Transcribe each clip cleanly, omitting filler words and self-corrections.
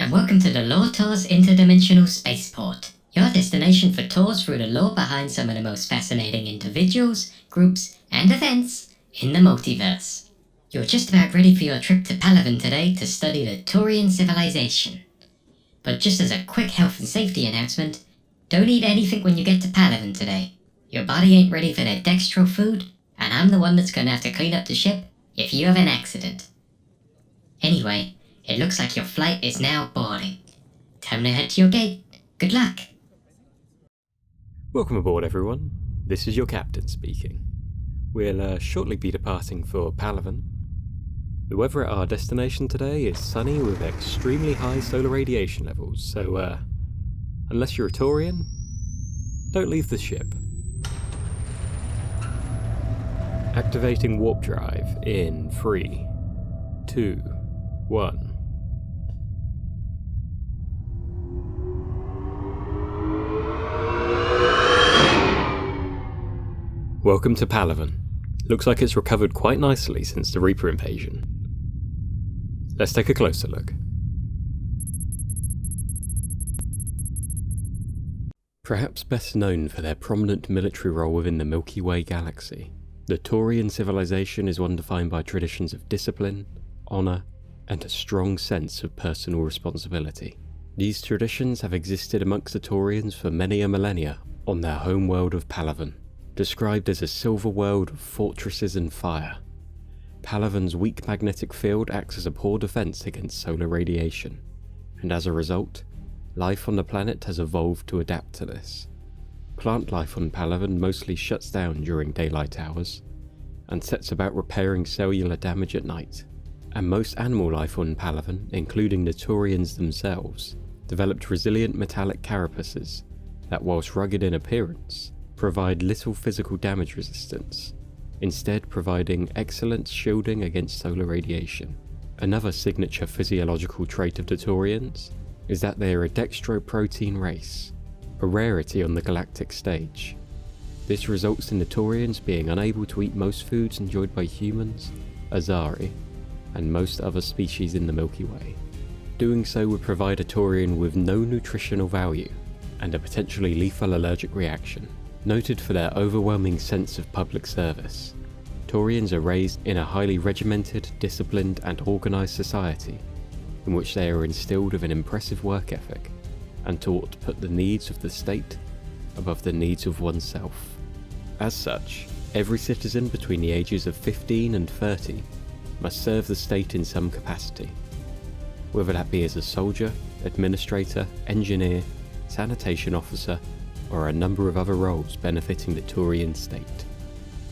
and welcome to the Lore Tours Interdimensional Spaceport, your destination for tours through the lore behind some of the most fascinating individuals, groups, and events in the multiverse. You're just about ready for your trip to Palaven today to study the Turian civilization. But just as a quick health and safety announcement, don't eat anything when you get to Palaven today. Your body ain't ready for their dextro food, and I'm the one that's gonna have to clean up the ship if you have an accident. Anyway, it looks like your flight is now boarding. Time to head to your gate. Good luck. Welcome aboard, everyone. This is your captain speaking. We'll shortly be departing for Palaven. The weather at our destination today is sunny with extremely high solar radiation levels, so unless you're a Turian, don't leave the ship. Activating warp drive in 3, 2, 1. Welcome to Palaven. Looks like it's recovered quite nicely since the Reaper invasion. Let's take a closer look. Perhaps best known for their prominent military role within the Milky Way galaxy, the Turian civilization is one defined by traditions of discipline, honour, and a strong sense of personal responsibility. These traditions have existed amongst the Turians for many a millennia on their home world of Palaven. Described as a silver world of fortresses and fire, Palaven's weak magnetic field acts as a poor defense against solar radiation, and as a result, life on the planet has evolved to adapt to this. Plant life on Palaven mostly shuts down during daylight hours, and sets about repairing cellular damage at night, and most animal life on Palaven, including the Turians themselves, developed resilient metallic carapaces that, whilst rugged in appearance, provide little physical damage resistance, instead providing excellent shielding against solar radiation. Another signature physiological trait of the Turians is that they are a dextroprotein race, a rarity on the galactic stage. This results in the Turians being unable to eat most foods enjoyed by humans, Azari, and most other species in the Milky Way. Doing so would provide a Turian with no nutritional value and a potentially lethal allergic reaction. Noted for their overwhelming sense of public service, Turians are raised in a highly regimented, disciplined and organised society in which they are instilled with an impressive work ethic and taught to put the needs of the state above the needs of oneself. As such, every citizen between the ages of 15 and 30 must serve the state in some capacity, whether that be as a soldier, administrator, engineer, sanitation officer, or a number of other roles benefiting the Turian state.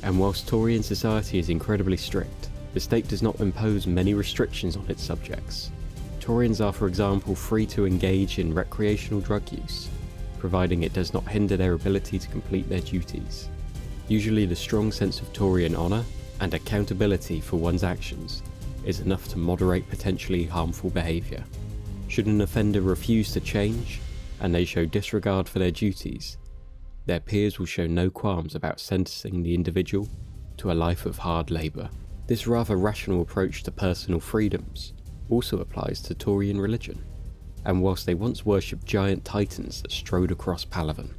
And whilst Turian society is incredibly strict, the state does not impose many restrictions on its subjects. Turians are, for example, free to engage in recreational drug use, providing it does not hinder their ability to complete their duties. Usually the strong sense of Turian honour and accountability for one's actions is enough to moderate potentially harmful behaviour. Should an offender refuse to change, and they show disregard for their duties, their peers will show no qualms about sentencing the individual to a life of hard labour. This rather rational approach to personal freedoms also applies to Turian religion, and whilst they once worshipped giant titans that strode across Palaven,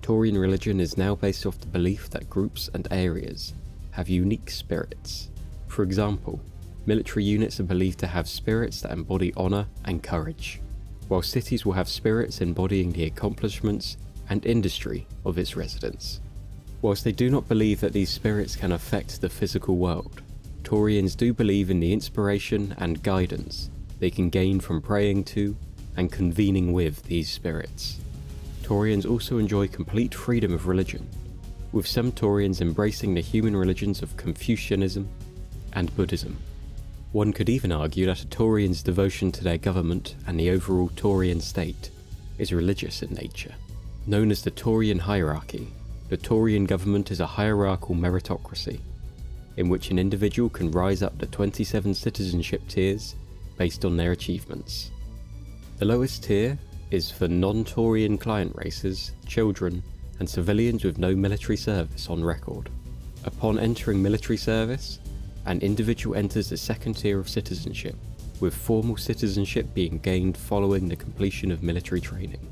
Turian religion is now based off the belief that groups and areas have unique spirits. For example, military units are believed to have spirits that embody honour and courage, while cities will have spirits embodying the accomplishments and industry of its residents. Whilst they do not believe that these spirits can affect the physical world, Turians do believe in the inspiration and guidance they can gain from praying to and convening with these spirits. Turians also enjoy complete freedom of religion, with some Turians embracing the human religions of Confucianism and Buddhism. One could even argue that a Turian's devotion to their government and the overall Turian state is religious in nature. Known as the Turian hierarchy, the Turian government is a hierarchical meritocracy, in which an individual can rise up to 27 citizenship tiers based on their achievements. The lowest tier is for non-Turian client races, children, and civilians with no military service on record. Upon entering military service, an individual enters the second tier of citizenship, with formal citizenship being gained following the completion of military training.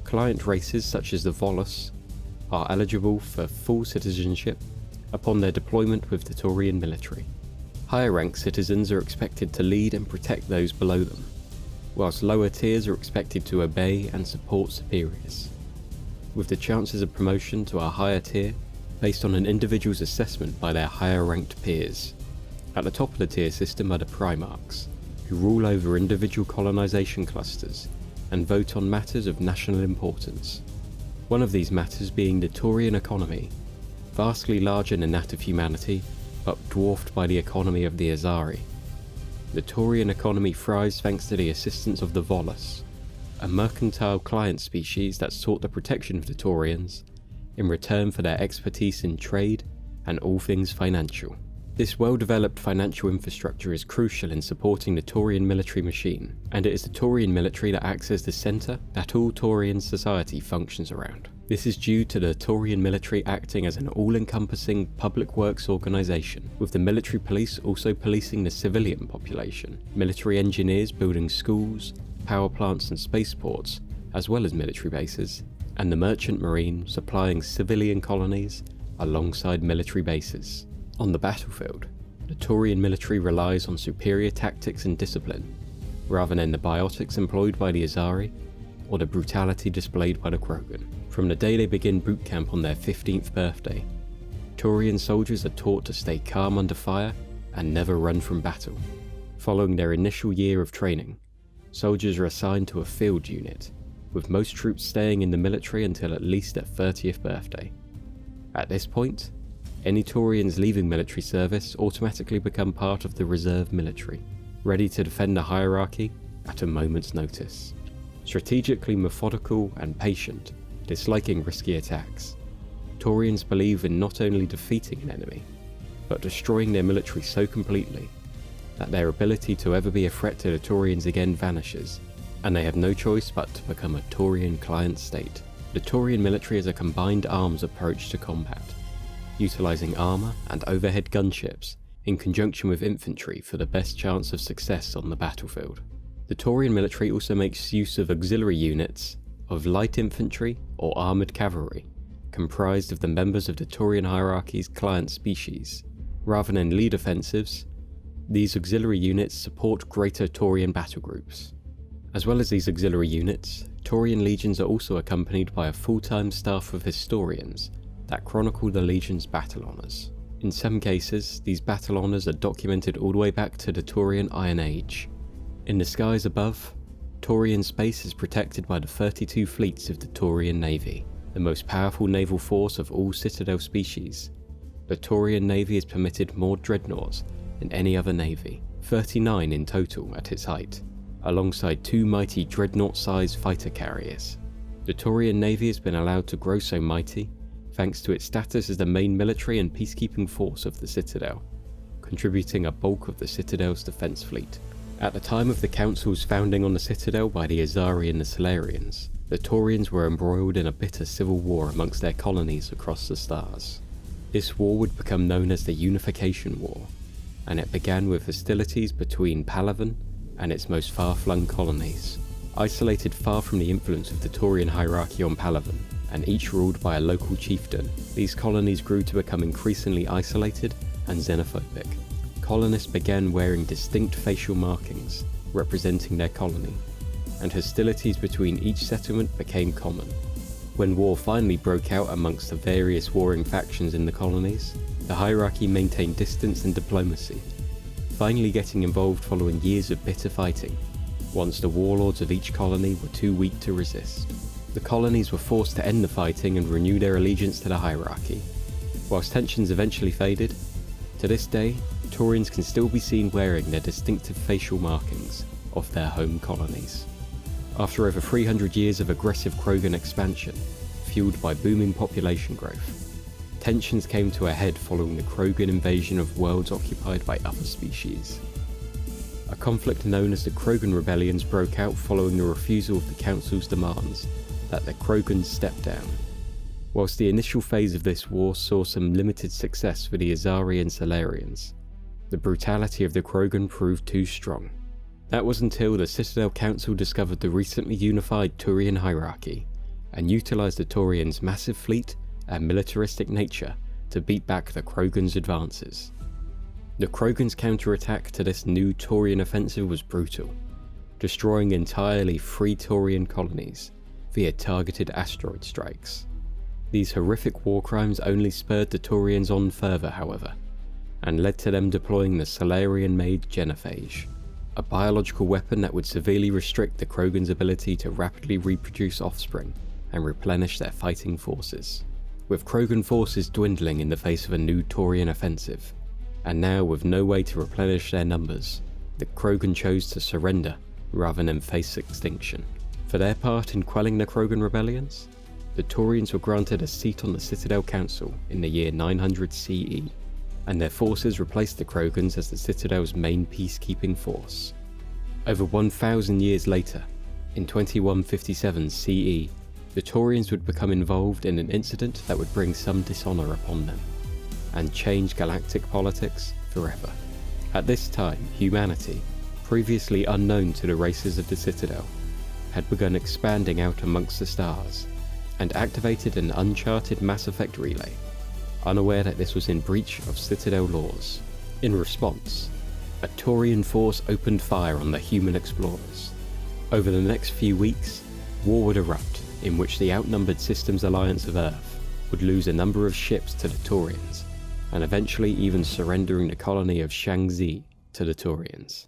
Client races such as the Volus are eligible for full citizenship upon their deployment with the Turian military. Higher ranked citizens are expected to lead and protect those below them, whilst lower tiers are expected to obey and support superiors, with the chances of promotion to a higher tier based on an individual's assessment by their higher ranked peers. At the top of the tier system are the Primarchs, who rule over individual colonization clusters and vote on matters of national importance. One of these matters being the Turian economy, vastly larger than that of humanity, but dwarfed by the economy of the Azari. The Turian economy thrives thanks to the assistance of the Volus, a mercantile client species that sought the protection of the Turians in return for their expertise in trade and all things financial. This well-developed financial infrastructure is crucial in supporting the Turian military machine, and it is the Turian military that acts as the centre that all Turian society functions around. This is due to the Turian military acting as an all-encompassing public works organisation, with the military police also policing the civilian population, military engineers building schools, power plants and spaceports, as well as military bases, and the merchant marine supplying civilian colonies alongside military bases. On the battlefield, the Turian military relies on superior tactics and discipline, rather than the biotics employed by the Azari or the brutality displayed by the Krogan. From the day they begin boot camp on their 15th birthday, Turian soldiers are taught to stay calm under fire and never run from battle. Following their initial year of training, soldiers are assigned to a field unit, with most troops staying in the military until at least their 30th birthday. At this point, any Turians leaving military service automatically become part of the reserve military, ready to defend the hierarchy at a moment's notice. Strategically methodical and patient, disliking risky attacks, Turians believe in not only defeating an enemy, but destroying their military so completely that their ability to ever be a threat to the Turians again vanishes, and they have no choice but to become a Turian client state. The Turian military is a combined arms approach to combat, utilising armour and overhead gunships in conjunction with infantry for the best chance of success on the battlefield. The Turian military also makes use of auxiliary units of light infantry or armoured cavalry, comprised of the members of the Turian hierarchy's client species. Rather than lead offensives, these auxiliary units support greater Turian battle groups. As well as these auxiliary units, Turian legions are also accompanied by a full-time staff of historians that chronicle the legion's battle honours. In some cases, these battle honours are documented all the way back to the Turian Iron Age. In the skies above, Turian space is protected by the 32 fleets of the Turian Navy, the most powerful naval force of all Citadel species. The Turian Navy is permitted more dreadnoughts than any other navy, 39 in total at its height, alongside 2 mighty dreadnought-sized fighter carriers. The Turian Navy has been allowed to grow so mighty thanks to its status as the main military and peacekeeping force of the Citadel, contributing a bulk of the Citadel's defence fleet. At the time of the Council's founding on the Citadel by the Azari and the Solarians, the Turians were embroiled in a bitter civil war amongst their colonies across the stars. This war would become known as the Unification War, and it began with hostilities between Palaven and its most far-flung colonies. Isolated far from the influence of the Turian hierarchy on Palaven, and each ruled by a local chieftain, these colonies grew to become increasingly isolated and xenophobic. Colonists began wearing distinct facial markings representing their colony, and hostilities between each settlement became common. When war finally broke out amongst the various warring factions in the colonies, the hierarchy maintained distance and diplomacy, finally getting involved following years of bitter fighting, once the warlords of each colony were too weak to resist. The colonies were forced to end the fighting and renew their allegiance to the hierarchy. Whilst tensions eventually faded, to this day, Turians can still be seen wearing their distinctive facial markings of their home colonies. After over 300 years of aggressive Krogan expansion, fueled by booming population growth, tensions came to a head following the Krogan invasion of worlds occupied by other species. A conflict known as the Krogan Rebellions broke out following the refusal of the Council's demands that the Krogans step down. Whilst the initial phase of this war saw some limited success for the Azari and Solarians, the brutality of the Krogan proved too strong. That was until the Citadel Council discovered the recently unified Turian hierarchy, and utilised the Turians' massive fleet and militaristic nature to beat back the Krogan's advances. The Krogan's counterattack to this new Turian offensive was brutal, destroying entirely free Turian colonies via targeted asteroid strikes. These horrific war crimes only spurred the Turians on further, however, and led to them deploying the Solarian-made genophage, a biological weapon that would severely restrict the Krogan's ability to rapidly reproduce offspring and replenish their fighting forces. With Krogan forces dwindling in the face of a new Turian offensive, and now with no way to replenish their numbers, the Krogan chose to surrender rather than face extinction. For their part in quelling the Krogan Rebellions, the Turians were granted a seat on the Citadel Council in the year 900 CE, and their forces replaced the Krogans as the Citadel's main peacekeeping force. Over 1,000 years later, in 2157 CE, the Turians would become involved in an incident that would bring some dishonour upon them, and change galactic politics forever. At this time, humanity, previously unknown to the races of the Citadel, had begun expanding out amongst the stars, and activated an uncharted Mass Effect relay, unaware that this was in breach of Citadel laws. In response, a Turian force opened fire on the human explorers. Over the next few weeks, war would erupt, in which the outnumbered Systems Alliance of Earth would lose a number of ships to the Turians, and eventually even surrendering the colony of Shang-Zi to the Turians.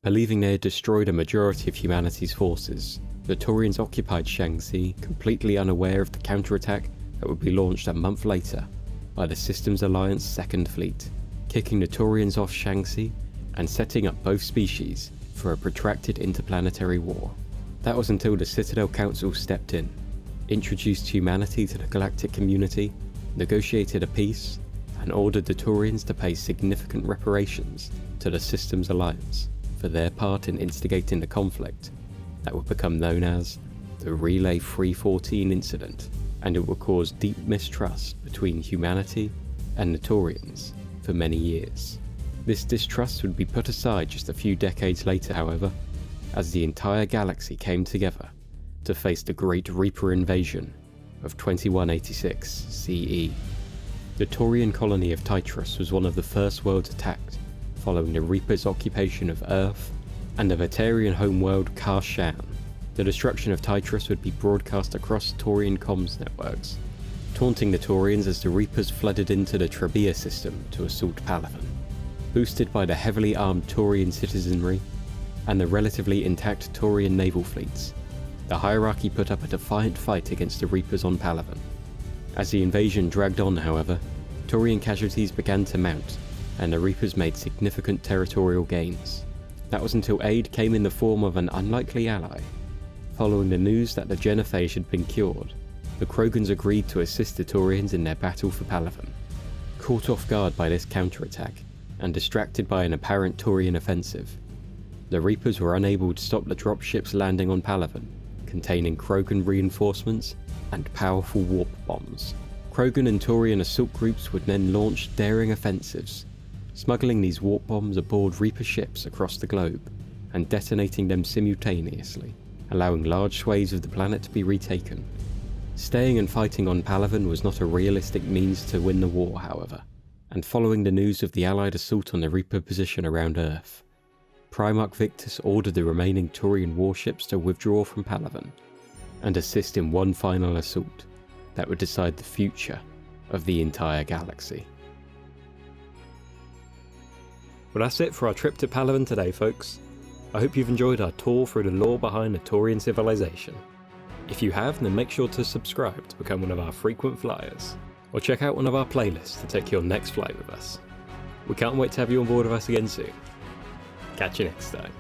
Believing they had destroyed a majority of humanity's forces, the Turians occupied Shang-Zi, completely unaware of the counterattack that would be launched a month later by the Systems Alliance Second Fleet, kicking the Turians off Shang-Zi and setting up both species for a protracted interplanetary war. That was until the Citadel Council stepped in, introduced humanity to the galactic community, negotiated a peace, and ordered the Turians to pay significant reparations to the Systems Alliance for their part in instigating the conflict that would become known as the Relay 314 incident, and it would cause deep mistrust between humanity and the Turians for many years. This distrust would be put aside just a few decades later, however, as the entire galaxy came together to face the Great Reaper invasion of 2186 CE. The Turian colony of Titrus was one of the first worlds attacked following the Reaper's occupation of Earth and the Vetarian homeworld Karshan. The destruction of Titrus would be broadcast across Turian comms networks, taunting the Turians as the Reapers flooded into the Trebia system to assault Palaven. Boosted by the heavily armed Turian citizenry and the relatively intact Turian naval fleets, the hierarchy put up a defiant fight against the Reapers on Palaven. As the invasion dragged on, however, Turian casualties began to mount, and the Reapers made significant territorial gains. That was until aid came in the form of an unlikely ally. Following the news that the genophage had been cured, the Krogans agreed to assist the Turians in their battle for Palaven. Caught off guard by this counterattack, and distracted by an apparent Turian offensive, the Reapers were unable to stop the dropships landing on Palaven, containing Krogan reinforcements and powerful warp bombs. Krogan and Turian assault groups would then launch daring offensives, smuggling these warp bombs aboard Reaper ships across the globe and detonating them simultaneously, allowing large swathes of the planet to be retaken. Staying and fighting on Palaven was not a realistic means to win the war, however, and following the news of the Allied assault on the Reaper position around Earth, Primarch Victus ordered the remaining Turian warships to withdraw from Palaven and assist in one final assault that would decide the future of the entire galaxy. Well, that's it for our trip to Palaven today, folks. I hope you've enjoyed our tour through the lore behind the Turian civilization. If you have, then make sure to subscribe to become one of our frequent flyers, or check out one of our playlists to take your next flight with us. We can't wait to have you on board with us again soon. Catch you next time.